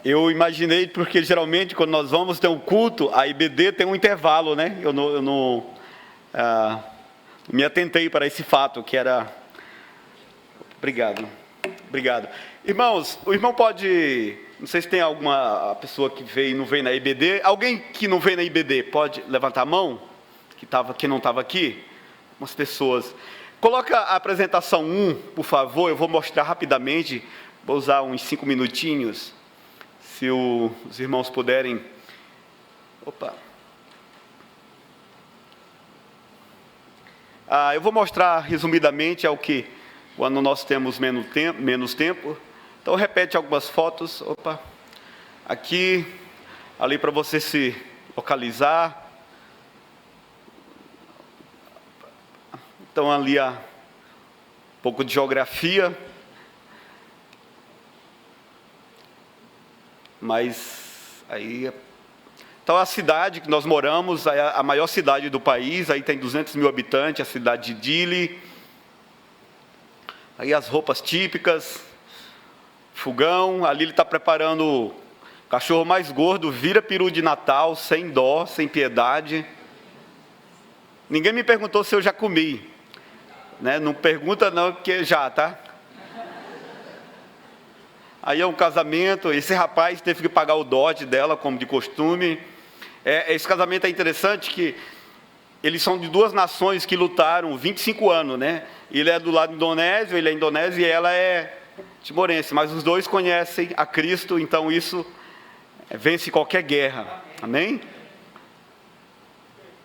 Eu imaginei, porque geralmente quando nós vamos ter um culto, a IBD tem um intervalo, né? Eu não me atentei para esse fato, que era... Obrigado. Irmãos, o irmão pode... Não sei se tem alguma pessoa que veio e não veio na IBD. Alguém que não veio na IBD pode levantar a mão? Que não estava aqui? Umas pessoas. Coloca a apresentação 1, por favor. Eu vou mostrar rapidamente. Vou usar uns 5 minutinhos. Se os irmãos puderem... Opa! Eu vou mostrar resumidamente quando nós temos menos tempo. Então, repete algumas fotos. Opa! Aqui, ali para você se localizar. Então, ali um pouco de geografia. Mas aí... Então, a cidade que nós moramos é a maior cidade do país, aí tem 200 mil habitantes, a cidade de Dili. Aí as roupas típicas, fogão, ali ele está preparando o cachorro mais gordo, vira peru de Natal, sem dó, sem piedade. Ninguém me perguntou se eu já comi, né? Não pergunta não, porque já, tá? Aí é um casamento, esse rapaz teve que pagar o dote dela, como de costume. Esse casamento é interessante que eles são de duas nações que lutaram 25 anos, né? Ele é do lado indonésio, ele é indonésio e ela é timorense, mas os dois conhecem a Cristo, então isso vence qualquer guerra, amém?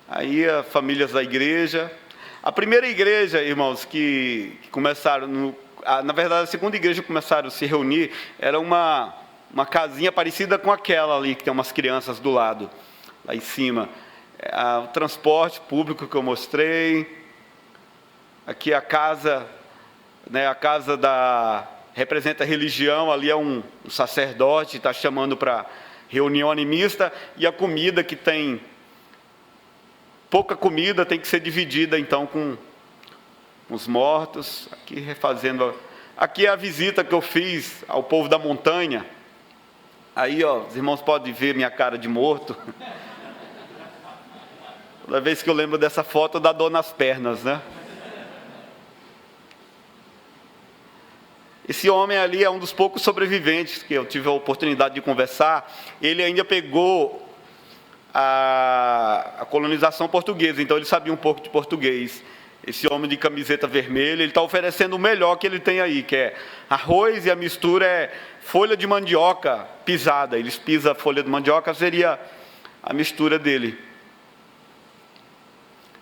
Aí as famílias da igreja, a primeira igreja, irmãos, que começaram, na verdade a segunda igreja que começaram a se reunir, era uma casinha parecida com aquela ali, que tem umas crianças do lado, lá em cima. O transporte público que eu mostrei, aqui a casa, né, representa a religião, ali é um sacerdote, está chamando para reunião animista, e a comida que tem pouca comida tem que ser dividida então com os mortos, aqui refazendo, aqui é a visita que eu fiz ao povo da montanha, aí os irmãos podem ver minha cara de morto. Toda vez que eu lembro dessa foto, dá dor nas pernas, né? Esse homem ali é um dos poucos sobreviventes que eu tive a oportunidade de conversar. Ele ainda pegou a colonização portuguesa, então ele sabia um pouco de português. Esse homem de camiseta vermelha, ele está oferecendo o melhor que ele tem aí, que é arroz, e a mistura é folha de mandioca pisada. Eles pisam a folha de mandioca, seria a mistura dele.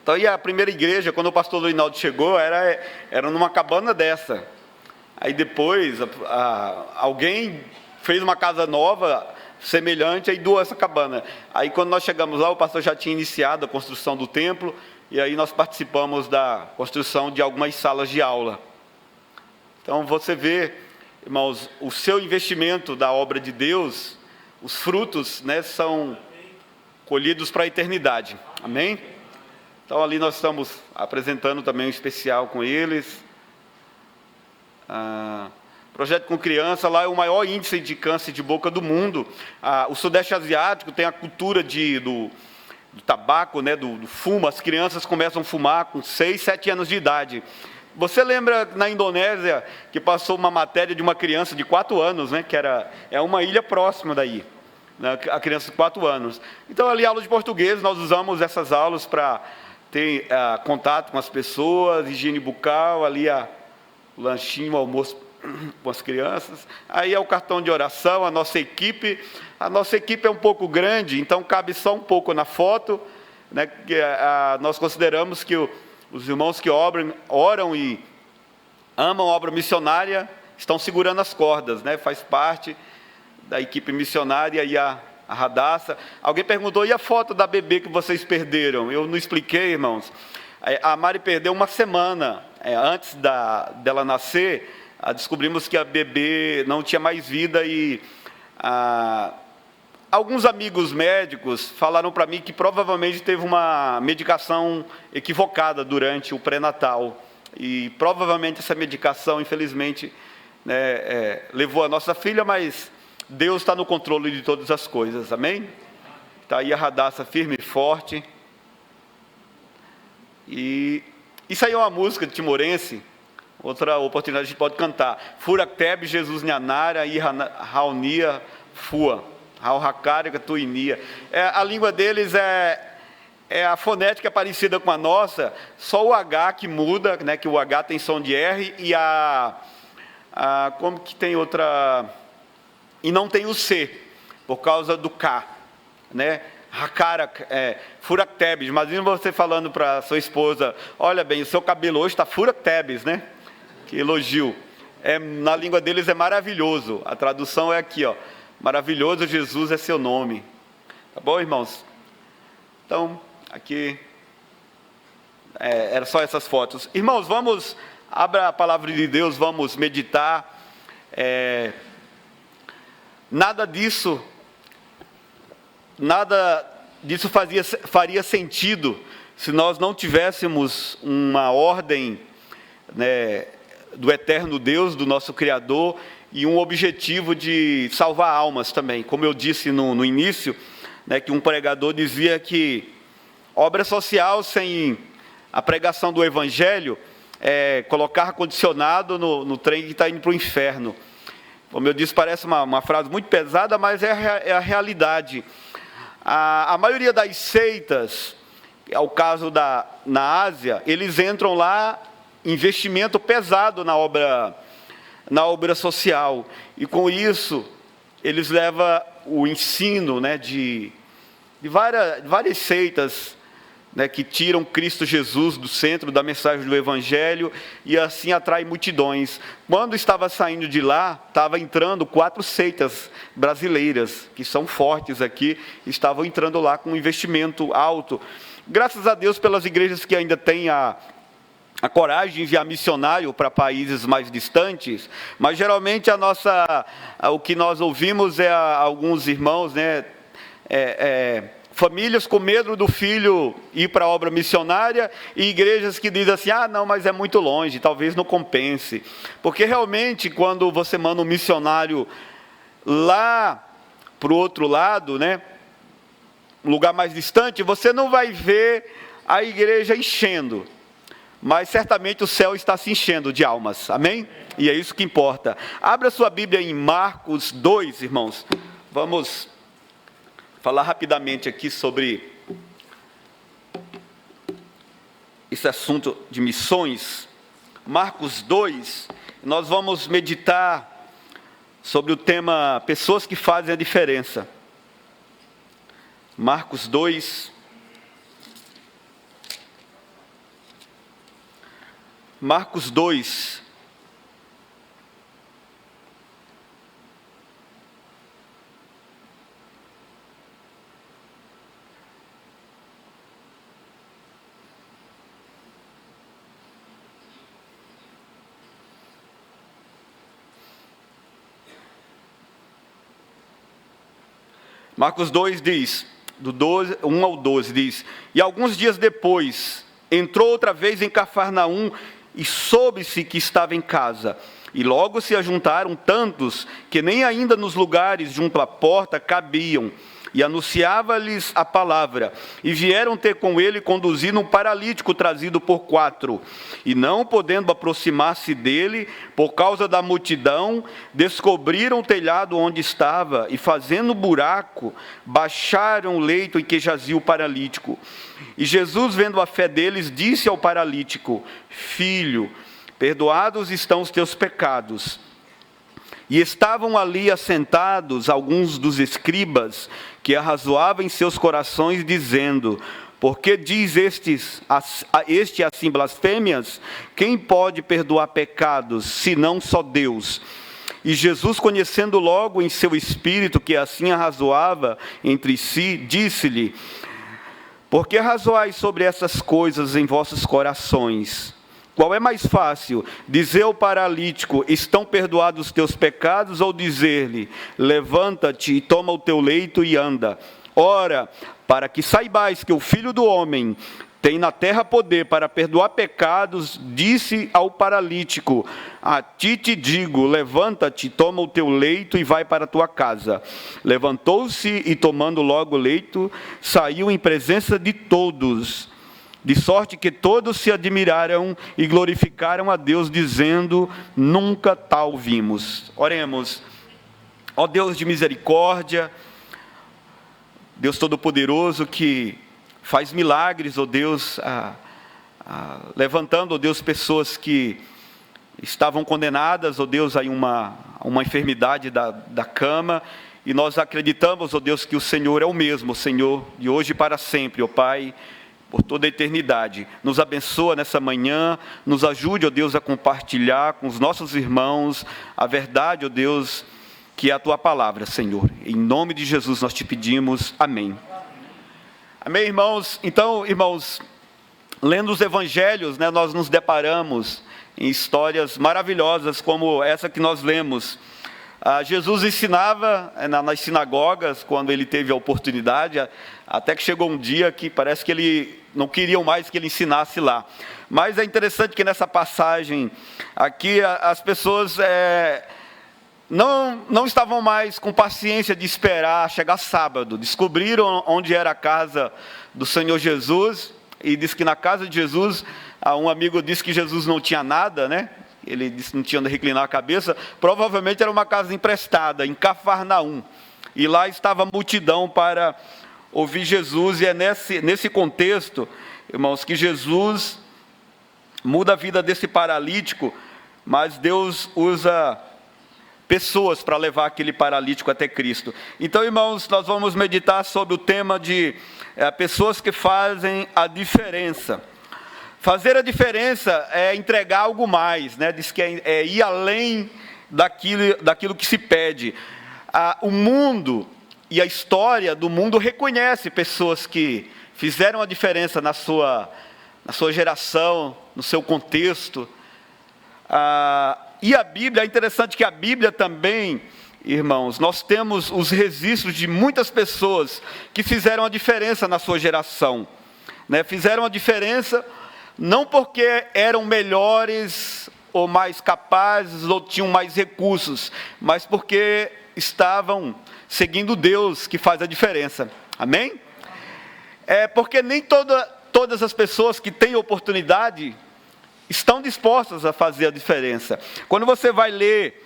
Então, e a primeira igreja, quando o pastor Luinaldo chegou, era numa cabana dessa. Aí depois, alguém fez uma casa nova, semelhante, aí doou essa cabana. Aí quando nós chegamos lá, o pastor já tinha iniciado a construção do templo, e aí nós participamos da construção de algumas salas de aula. Então você vê, irmãos, o seu investimento da obra de Deus, os frutos, né, são colhidos para a eternidade. Amém? Então ali nós estamos apresentando também um especial com eles. Projeto com criança, lá é o maior índice de câncer de boca do mundo. O Sudeste Asiático tem a cultura do tabaco, né, do fumo. As crianças começam a fumar com 6, 7 anos de idade. Você lembra na Indonésia que passou uma matéria de uma criança de 4 anos, né, que é uma ilha próxima daí, né, a criança de 4 anos. Então ali aula de português, nós usamos essas aulas para ter contato com as pessoas, higiene bucal, ali o lanchinho, o almoço com as crianças. Aí é o cartão de oração, a nossa equipe é um pouco grande, então cabe só um pouco na foto, né? Nós consideramos que os irmãos que oram e amam a obra missionária estão segurando as cordas, né? Faz parte da equipe missionária e a Radassa. Alguém perguntou, e a foto da bebê que vocês perderam? Eu não expliquei, irmãos. A Mari perdeu uma semana antes dela nascer. Descobrimos que a bebê não tinha mais vida e alguns amigos médicos falaram para mim que provavelmente teve uma medicação equivocada durante o pré-natal. E provavelmente essa medicação, infelizmente, né, levou a nossa filha, mas Deus está no controle de todas as coisas, amém? Está aí a Radassa firme e forte. E isso aí é uma música de Timorense. Outra oportunidade a gente pode cantar. Furakteb, Jesus Nhanara, e Raunia, Fua. Rauhakarica, Tuinia. A língua deles é a fonética parecida com a nossa, só o H que muda, né, que o H tem som de R, e como que tem outra... E não tem o C, por causa do K, né? Hakara, Furaktebes. Imagina você falando para sua esposa, olha bem, o seu cabelo hoje está Furaktebes, né? Que elogio. Na língua deles é maravilhoso. A tradução é aqui, ó. Maravilhoso Jesus é seu nome. Tá bom, irmãos? Então, aqui, era só essas fotos. Irmãos, abra a palavra de Deus, vamos meditar. Nada disso faria sentido se nós não tivéssemos uma ordem, né, do eterno Deus, do nosso Criador, e um objetivo de salvar almas também. Como eu disse no início, né, que um pregador dizia que obra social sem a pregação do Evangelho é colocar ar-condicionado no trem que está indo para o inferno. Como eu disse, parece uma frase muito pesada, mas é a realidade. A maioria das seitas, é o caso na Ásia, eles entram lá, investimento pesado na obra social. E com isso, eles levam o ensino, né, de várias seitas, né, que tiram Cristo Jesus do centro da mensagem do Evangelho e assim atrai multidões. Quando estava saindo de lá, estava entrando 4 seitas brasileiras, que são fortes aqui, estavam entrando lá com um investimento alto. Graças a Deus pelas igrejas que ainda têm a coragem de enviar missionário para países mais distantes, mas geralmente o que nós ouvimos é alguns irmãos, né, famílias com medo do filho ir para a obra missionária, e igrejas que dizem assim, não, mas é muito longe, talvez não compense. Porque realmente, quando você manda um missionário lá para o outro lado, né, um lugar mais distante, você não vai ver a igreja enchendo, mas certamente o céu está se enchendo de almas, amém? E é isso que importa. Abra sua Bíblia em Marcos 2, irmãos. Vamos falar rapidamente aqui sobre esse assunto de missões. Marcos 2, nós vamos meditar sobre o tema pessoas que fazem a diferença. Marcos 2. Marcos 2. Marcos 2 diz, do 1 ao 12, diz: E alguns dias depois, entrou outra vez em Cafarnaum, e soube-se que estava em casa. E logo se ajuntaram tantos, que nem ainda nos lugares junto à porta cabiam. E anunciava-lhes a palavra. E vieram ter com ele conduzindo um paralítico trazido por 4. E não podendo aproximar-se dele, por causa da multidão, descobriram o telhado onde estava, e fazendo buraco, baixaram o leito em que jazia o paralítico. E Jesus, vendo a fé deles, disse ao paralítico: Filho, perdoados estão os teus pecados. E estavam ali assentados alguns dos escribas, que arrazoavam em seus corações, dizendo: Por que diz este assim blasfêmias? Quem pode perdoar pecados, senão só Deus? E Jesus, conhecendo logo em seu espírito que assim arrazoava entre si, disse-lhe: Por que arrazoais sobre essas coisas em vossos corações? Qual é mais fácil, dizer ao paralítico: estão perdoados os teus pecados, ou dizer-lhe: levanta-te e toma o teu leito e anda? Ora, para que saibais que o Filho do Homem tem na terra poder para perdoar pecados, disse ao paralítico: a ti te digo, levanta-te, toma o teu leito e vai para a tua casa. Levantou-se e, tomando logo o leito, saiu em presença de todos, de sorte que todos se admiraram e glorificaram a Deus, dizendo: nunca tal vimos. Oremos. Ó Deus de misericórdia, Deus Todo-Poderoso, que faz milagres, ó Deus, levantando, ó Deus, pessoas que estavam condenadas, ó Deus, a uma enfermidade da cama, e nós acreditamos, ó Deus, que o Senhor é o mesmo, o Senhor de hoje e para sempre, ó Pai, por toda a eternidade. Nos abençoa nessa manhã, nos ajude, ó Deus, a compartilhar com os nossos irmãos a verdade, ó Deus, que é a Tua palavra, Senhor. Em nome de Jesus nós te pedimos, amém. Amém, irmãos? Então, irmãos, lendo os evangelhos, né, nós nos deparamos em histórias maravilhosas como essa que nós lemos. Jesus ensinava nas sinagogas, quando ele teve a oportunidade, até que chegou um dia que parece que ele não queriam mais que ele ensinasse lá. Mas é interessante que nessa passagem aqui, as pessoas não estavam mais com paciência de esperar chegar sábado. Descobriram onde era a casa do Senhor Jesus, e diz que na casa de Jesus, um amigo disse que Jesus não tinha nada, né? Ele disse que não tinha onde reclinar a cabeça. Provavelmente era uma casa emprestada, em Cafarnaum. E lá estava a multidão para ouvir Jesus, e é nesse contexto, irmãos, que Jesus muda a vida desse paralítico, mas Deus usa pessoas para levar aquele paralítico até Cristo. Então, irmãos, nós vamos meditar sobre o tema de pessoas que fazem a diferença. Fazer a diferença é entregar algo mais, né? Diz que é ir além daquilo que se pede. O mundo e a história do mundo reconhece pessoas que fizeram a diferença na sua geração, no seu contexto. E a Bíblia, é interessante que a Bíblia também, irmãos, nós temos os registros de muitas pessoas que fizeram a diferença na sua geração, né? Fizeram a diferença não porque eram melhores ou mais capazes ou tinham mais recursos, mas porque estavam seguindo Deus, que faz a diferença. Amém? Porque nem todas as pessoas que têm oportunidade estão dispostas a fazer a diferença. Quando você vai ler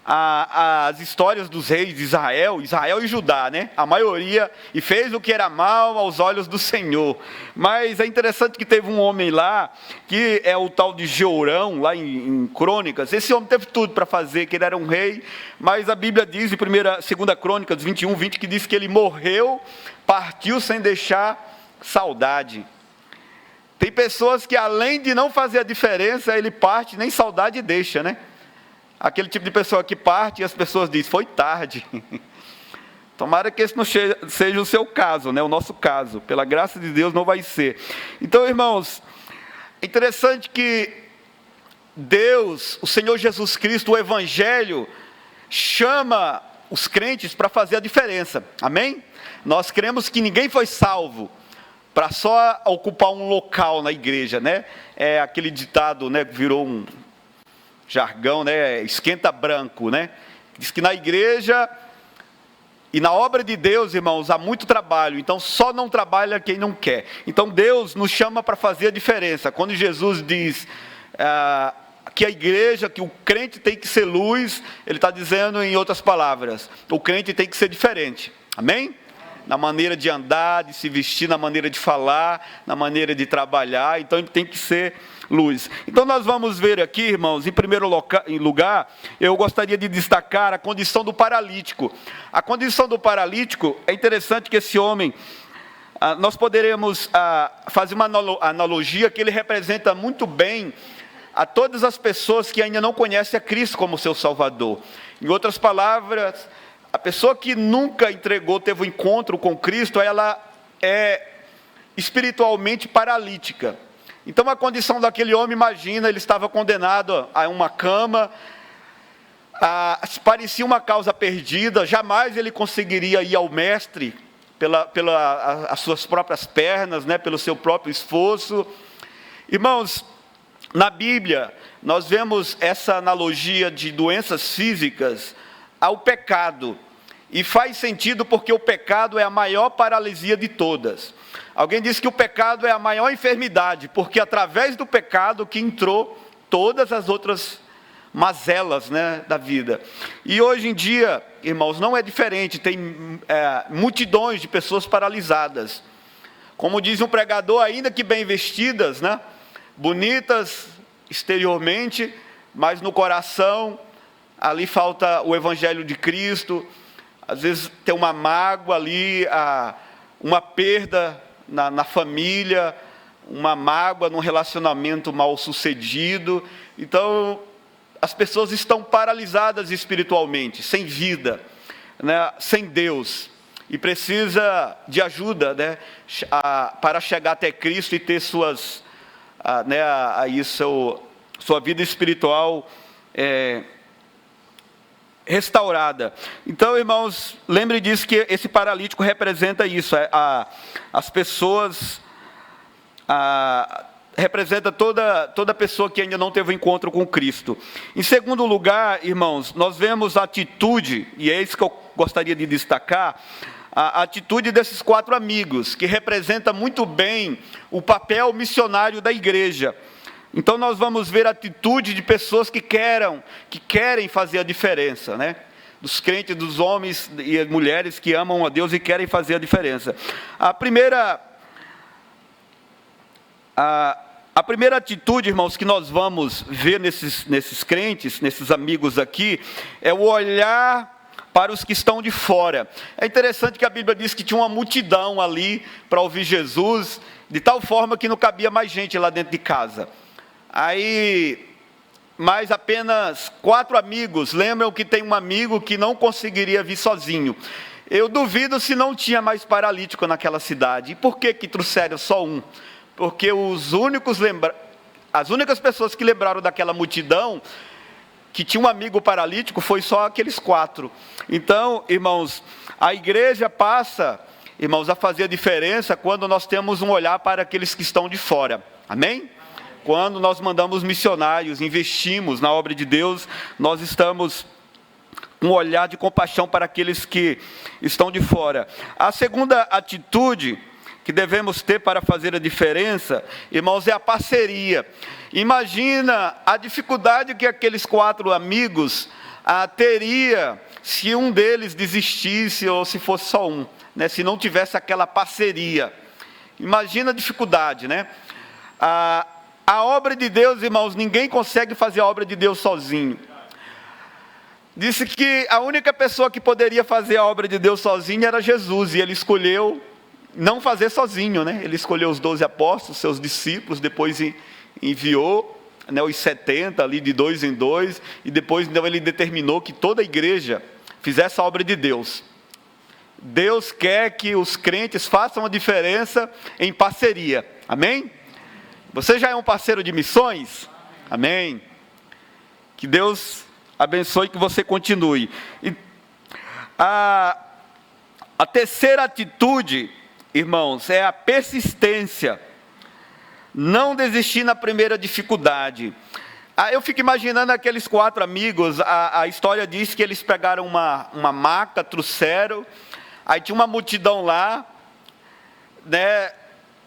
as histórias dos reis de Israel e Judá, né? A maioria, e fez o que era mal aos olhos do Senhor. Mas é interessante que teve um homem lá, que é o tal de Jeorão, lá em Crônicas. Esse homem teve tudo para fazer, que ele era um rei, mas a Bíblia diz, em 2 Crônicas 21, 20, que diz que ele morreu, partiu sem deixar saudade. Tem pessoas que, além de não fazer a diferença, ele parte, nem saudade deixa, né? Aquele tipo de pessoa que parte e as pessoas dizem: foi tarde. Tomara que esse não seja o seu caso, né? O nosso caso. Pela graça de Deus não vai ser. Então, irmãos, é interessante que Deus, o Senhor Jesus Cristo, o Evangelho, chama os crentes para fazer a diferença. Amém? Nós cremos que ninguém foi salvo para só ocupar um local na igreja, né? É aquele ditado, né? Virou um jargão, né? Esquenta branco, né? Diz que na igreja e na obra de Deus, irmãos, há muito trabalho. Então só não trabalha quem não quer. Então Deus nos chama para fazer a diferença. Quando Jesus diz que a igreja, que o crente tem que ser luz, ele está dizendo, em outras palavras, o crente tem que ser diferente. Amém? Na maneira de andar, de se vestir, na maneira de falar, na maneira de trabalhar. Então ele tem que ser luz. Então nós vamos ver aqui, irmãos, em primeiro lugar, eu gostaria de destacar a condição do paralítico. A condição do paralítico, é interessante que esse homem, nós poderemos fazer uma analogia que ele representa muito bem a todas as pessoas que ainda não conhecem a Cristo como seu Salvador. Em outras palavras, a pessoa que nunca teve um encontro com Cristo, ela é espiritualmente paralítica. Então a condição daquele homem, imagina, ele estava condenado a uma cama, parecia uma causa perdida, jamais ele conseguiria ir ao mestre as suas próprias pernas, né, pelo seu próprio esforço. Irmãos, na Bíblia, nós vemos essa analogia de doenças físicas ao pecado. E faz sentido porque o pecado é a maior paralisia de todas. Alguém disse que o pecado é a maior enfermidade, porque através do pecado que entrou todas as outras mazelas, né, da vida. E hoje em dia, irmãos, não é diferente, tem multidões de pessoas paralisadas. Como diz um pregador, ainda que bem vestidas, né, bonitas exteriormente, mas no coração, ali falta o Evangelho de Cristo. Às vezes tem uma mágoa ali, uma perda na família, uma mágoa num relacionamento mal sucedido. Então, as pessoas estão paralisadas espiritualmente, sem vida, né, sem Deus, e precisa de ajuda, né, para chegar até Cristo e ter sua vida espiritual restaurada. Então, irmãos, lembre disso, que esse paralítico representa isso, as pessoas, representa toda pessoa que ainda não teve um encontro com Cristo. Em segundo lugar, irmãos, nós vemos a atitude, e é isso que eu gostaria de destacar, a atitude desses 4 amigos, que representa muito bem o papel missionário da igreja. Então nós vamos ver a atitude de pessoas que querem fazer a diferença, né? Dos crentes, dos homens e mulheres que amam a Deus e querem fazer a diferença. A primeira atitude, irmãos, que nós vamos ver nesses crentes, nesses amigos aqui, é o olhar para os que estão de fora. É interessante que a Bíblia diz que tinha uma multidão ali para ouvir Jesus, de tal forma que não cabia mais gente lá dentro de casa. Mas apenas 4 amigos. Lembram que tem um amigo que não conseguiria vir sozinho. Eu duvido se não tinha mais paralítico naquela cidade. E por que trouxeram só um? Porque as únicas pessoas que lembraram daquela multidão, que tinha um amigo paralítico, foi só aqueles 4. Então, irmãos, a igreja passa, irmãos, a fazer a diferença quando nós temos um olhar para aqueles que estão de fora. Amém? Quando nós mandamos missionários, investimos na obra de Deus, nós estamos com um olhar de compaixão para aqueles que estão de fora. A segunda atitude que devemos ter para fazer a diferença, irmãos, é a parceria. Imagina a dificuldade que aqueles 4 amigos teria se um deles desistisse ou se fosse só um, né? Se não tivesse aquela parceria. Imagina a dificuldade, né? A obra de Deus, irmãos, ninguém consegue fazer a obra de Deus sozinho. Disse que a única pessoa que poderia fazer a obra de Deus sozinho era Jesus, e ele escolheu não fazer sozinho, né? Ele escolheu os 12 apóstolos, seus discípulos, depois enviou, né, os 70 ali de 2 em 2, e depois então, ele determinou que toda a igreja fizesse a obra de Deus. Deus quer que os crentes façam a diferença em parceria. Amém? Você já é um parceiro de missões? Amém? Que Deus abençoe e que você continue. E a terceira atitude, irmãos, é a persistência. Não desistir na primeira dificuldade. Eu fico imaginando aqueles 4 amigos, a história diz que eles pegaram uma maca, trouxeram, aí tinha uma multidão lá, né?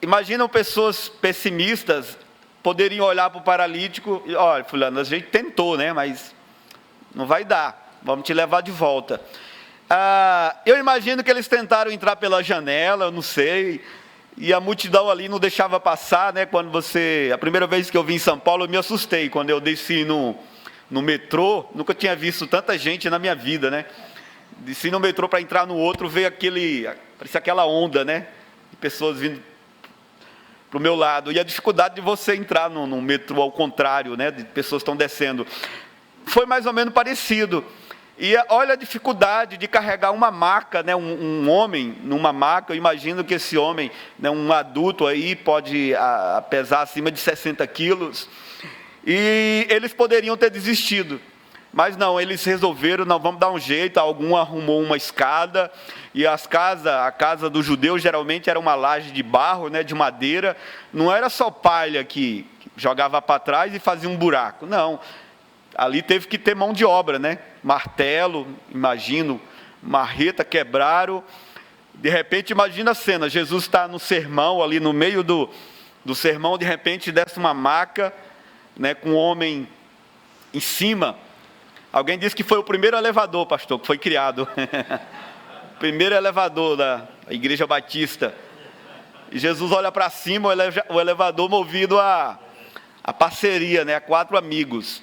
Imaginam pessoas pessimistas poderiam olhar para o paralítico e, olha, fulano, a gente tentou, né? Mas não vai dar, vamos te levar de volta. Eu imagino que eles tentaram entrar pela janela, eu não sei, e a multidão ali não deixava passar, né? A primeira vez que eu vim em São Paulo, eu me assustei, quando eu desci no metrô, nunca tinha visto tanta gente na minha vida, né? Desci no metrô para entrar no outro, veio parecia aquela onda, né? De pessoas vindo para o meu lado, e a dificuldade de você entrar no metrô ao contrário, né? De pessoas que estão descendo. Foi mais ou menos parecido. E olha a dificuldade de carregar uma maca, né? Um homem numa maca. Eu imagino que esse homem, né, um adulto aí, pode pesar acima de 60 quilos. E eles poderiam ter desistido. Mas não, eles resolveram, não, vamos dar um jeito. Algum arrumou uma escada, e a casa dos judeus geralmente era uma laje de barro, né, de madeira. Não era só palha que jogava para trás e fazia um buraco, não. Ali teve que ter mão de obra, né? Martelo, imagino, marreta, quebraram. De repente, imagina a cena, Jesus está no sermão, ali no meio do sermão, de repente desce uma maca, né, com um homem em cima. Alguém disse que foi o primeiro elevador, pastor, que foi criado. Primeiro elevador da Igreja Batista. E Jesus olha para cima, o elevador movido a parceria, né, a 4 amigos.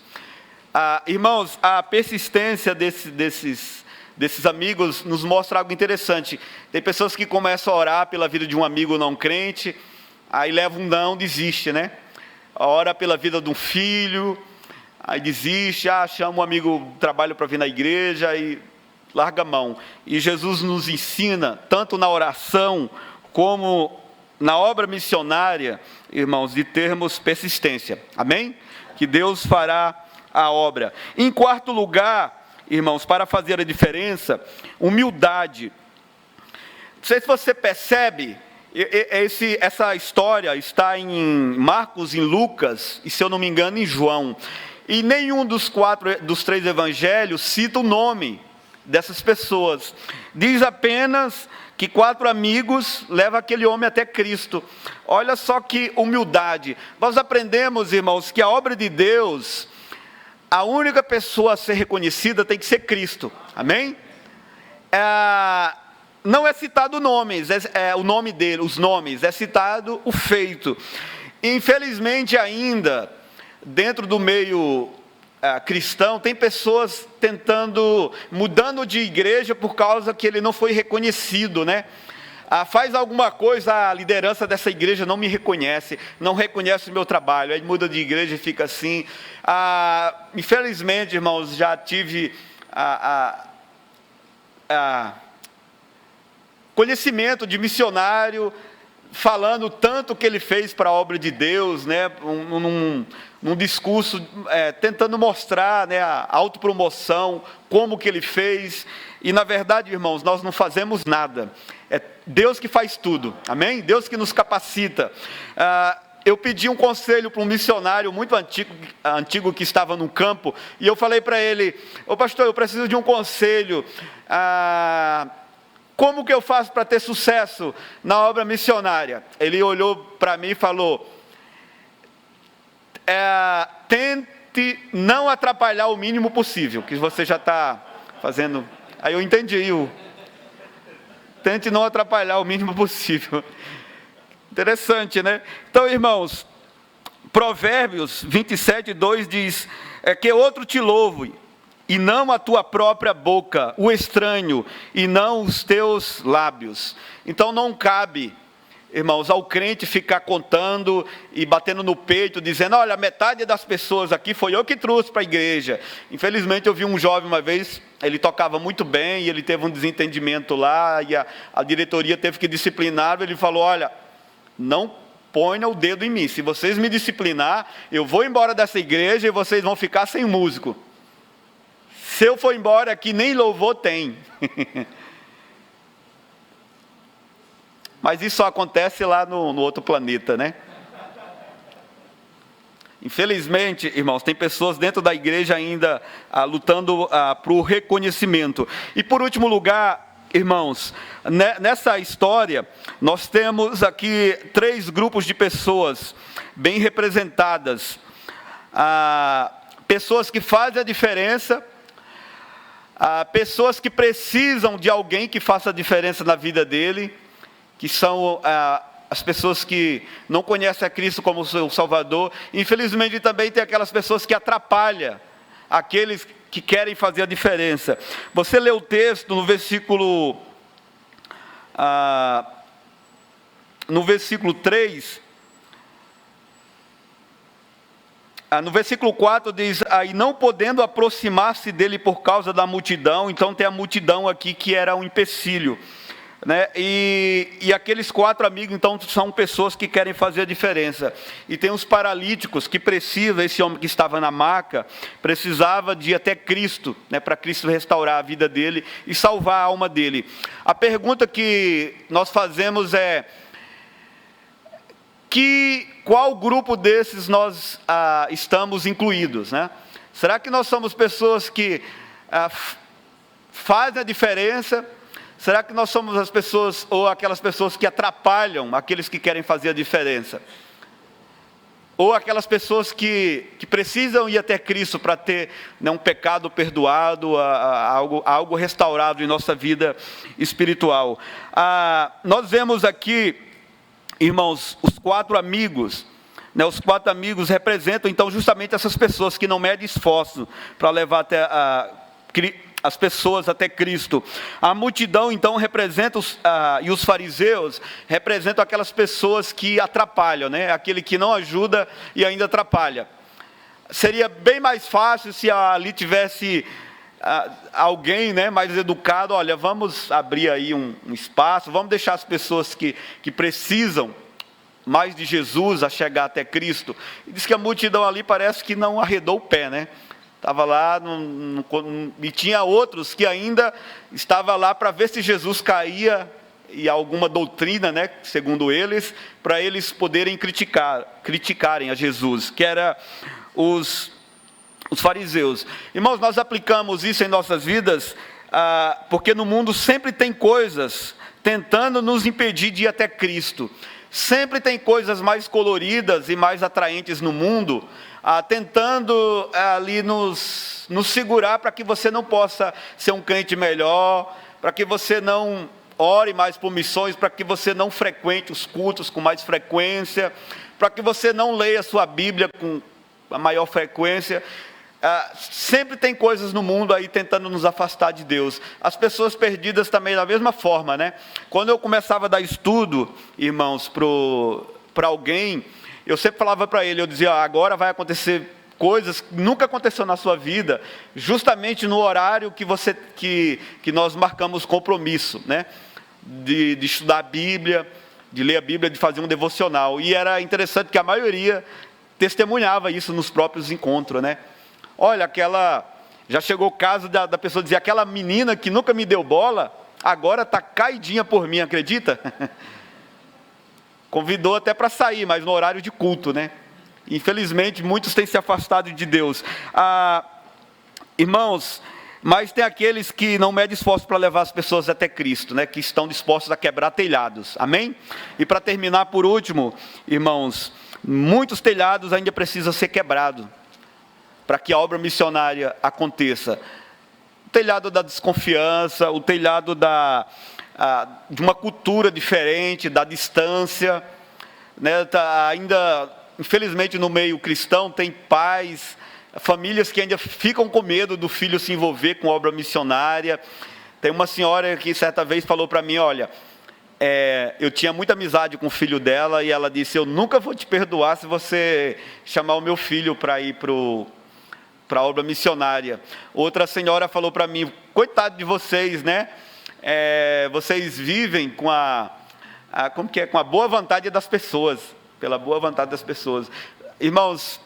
Irmãos, a persistência desses amigos nos mostra algo interessante. Tem pessoas que começam a orar pela vida de um amigo não crente, aí leva um não, desiste, né? Ora pela vida de um filho, aí desiste, chama um amigo do trabalho para vir na igreja e larga a mão. E Jesus nos ensina, tanto na oração como na obra missionária, irmãos, de termos persistência. Amém? Que Deus fará a obra. Em quarto lugar, irmãos, para fazer a diferença, humildade. Não sei se você percebe, essa história está em Marcos, em Lucas, e se eu não me engano em João. E nenhum dos 3 evangelhos cita o nome dessas pessoas. Diz apenas que 4 amigos levam aquele homem até Cristo. Olha só que humildade. Nós aprendemos, irmãos, que a obra de Deus, a única pessoa a ser reconhecida tem que ser Cristo. Amém? Não é citado nomes, o nome dele, os nomes, é citado o feito. Infelizmente ainda, dentro do meio cristão, tem pessoas mudando de igreja por causa que ele não foi reconhecido, né? Faz alguma coisa, a liderança dessa igreja não me reconhece, não reconhece o meu trabalho, aí muda de igreja e fica assim. Infelizmente, irmãos, já tive conhecimento de missionário falando tanto que ele fez para a obra de Deus, né, num discurso, tentando mostrar, né, a autopromoção, como que ele fez, e na verdade, irmãos, nós não fazemos nada, é Deus que faz tudo, amém? Deus que nos capacita. Eu pedi um conselho para um missionário muito antigo que estava no campo, e eu falei para ele: ô pastor, eu preciso de um conselho, como que eu faço para ter sucesso na obra missionária? Ele olhou para mim e falou: tente não atrapalhar o mínimo possível, que você já está fazendo. Aí eu entendi, tente não atrapalhar o mínimo possível. Interessante, né? Então, irmãos, Provérbios 27:2 diz: que outro te louve, e não a tua própria boca, o estranho, e não os teus lábios. Então não cabe, irmãos, ao crente ficar contando e batendo no peito, dizendo: olha, metade das pessoas aqui foi eu que trouxe para a igreja. Infelizmente eu vi um jovem uma vez, ele tocava muito bem, e ele teve um desentendimento lá, e a diretoria teve que disciplinar. Ele falou: olha, não ponha o dedo em mim, se vocês me disciplinar, eu vou embora dessa igreja e vocês vão ficar sem músico. Se eu for embora aqui, nem louvor tem. Mas isso só acontece lá no outro planeta, né? Infelizmente, irmãos, tem pessoas dentro da igreja ainda lutando para o reconhecimento. E por último lugar, irmãos, nessa história, nós temos aqui 3 grupos de pessoas bem representadas. Pessoas que fazem a diferença, pessoas que precisam de alguém que faça a diferença na vida dele, que são as pessoas que não conhecem a Cristo como seu Salvador. Infelizmente também tem aquelas pessoas que atrapalham aqueles que querem fazer a diferença. Você lê o texto no versículo 3, no versículo 4 diz: aí não podendo aproximar-se dele por causa da multidão. Então tem a multidão aqui que era um empecilho. né? E aqueles 4 amigos, então, são pessoas que querem fazer a diferença. E tem os paralíticos que precisam, esse homem que estava na maca, precisava de ir até Cristo, né, para Cristo restaurar a vida dele e salvar a alma dele. A pergunta que nós fazemos é: qual grupo desses nós estamos incluídos, né? Será que nós somos pessoas que fazem a diferença? Será que nós somos as pessoas, ou aquelas pessoas que atrapalham aqueles que querem fazer a diferença? Ou aquelas pessoas que precisam ir até Cristo para ter, né, um pecado perdoado, algo restaurado em nossa vida espiritual? Nós vemos aqui, irmãos, os 4 amigos, né? Os 4 amigos representam, então, justamente essas pessoas que não medem esforço para levar até as pessoas até Cristo. A multidão, então, representa e os fariseus representam aquelas pessoas que atrapalham, né? Aquele que não ajuda e ainda atrapalha. Seria bem mais fácil se ali tivesse alguém, né, mais educado. Olha, vamos abrir aí um espaço, vamos deixar as pessoas que precisam mais de Jesus a chegar até Cristo. E diz que a multidão ali parece que não arredou o pé, né? Estava lá, e tinha outros que ainda estavam lá para ver se Jesus caía em alguma doutrina, né, segundo eles, para eles poderem criticarem a Jesus, que era os fariseus. Irmãos, nós aplicamos isso em nossas vidas, porque no mundo sempre tem coisas tentando nos impedir de ir até Cristo. Sempre tem coisas mais coloridas e mais atraentes no mundo, tentando ali nos segurar para que você não possa ser um crente melhor, para que você não ore mais por missões, para que você não frequente os cultos com mais frequência, para que você não leia a sua Bíblia com a maior frequência. Sempre tem coisas no mundo aí tentando nos afastar de Deus. As pessoas perdidas também da mesma forma, né? Quando eu começava a dar estudo, irmãos, para alguém, eu sempre falava para ele, eu dizia: agora vai acontecer coisas que nunca aconteceu na sua vida, justamente no horário que nós marcamos compromisso, né? De estudar a Bíblia, de ler a Bíblia, de fazer um devocional. E era interessante que a maioria testemunhava isso nos próprios encontros, né? Olha, já chegou o caso da pessoa dizer: aquela menina que nunca me deu bola, agora está caidinha por mim, acredita? Convidou até para sair, mas no horário de culto, né? Infelizmente, muitos têm se afastado de Deus. Irmãos, mas tem aqueles que não medem esforço para levar as pessoas até Cristo, né? Que estão dispostos a quebrar telhados, amém? E para terminar, por último, irmãos, muitos telhados ainda precisam ser quebrados para que a obra missionária aconteça. O telhado da desconfiança, o telhado de uma cultura diferente, da distância, né? Ainda, infelizmente, no meio cristão, tem pais, famílias que ainda ficam com medo do filho se envolver com obra missionária. Tem uma senhora que certa vez falou para mim: olha, eu tinha muita amizade com o filho dela, e ela disse: eu nunca vou te perdoar se você chamar o meu filho para ir para a obra missionária. Outra senhora falou para mim: coitado de vocês, né? Vocês vivem com com a boa vontade das pessoas, pela boa vontade das pessoas. Irmãos,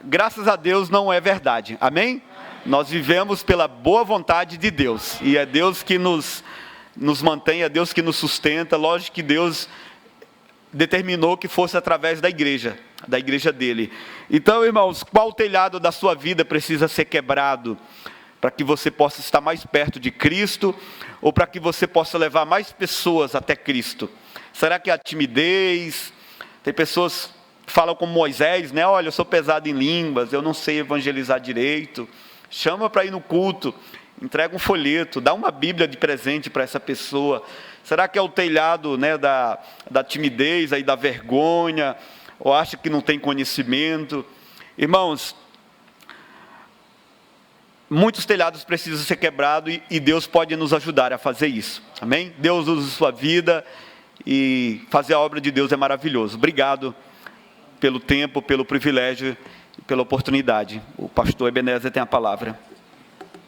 graças a Deus não é verdade, amém? Nós vivemos pela boa vontade de Deus, e é Deus que nos mantém, é Deus que nos sustenta. Lógico que Deus determinou que fosse através da igreja dele. Então, irmãos, qual telhado da sua vida precisa ser quebrado para que você possa estar mais perto de Cristo, ou para que você possa levar mais pessoas até Cristo? Será que é a timidez? Tem pessoas que falam como Moisés, né? Olha, eu sou pesado em línguas, eu não sei evangelizar direito. Chama para ir no culto, entrega um folheto, dá uma Bíblia de presente para essa pessoa. Será que é o telhado, né, da timidez, aí, da vergonha, ou acha que não tem conhecimento? Irmãos, muitos telhados precisam ser quebrados, e Deus pode nos ajudar a fazer isso, amém? Deus usa a sua vida, e fazer a obra de Deus é maravilhoso. Obrigado pelo tempo, pelo privilégio e pela oportunidade. O pastor Ebenezer tem a palavra.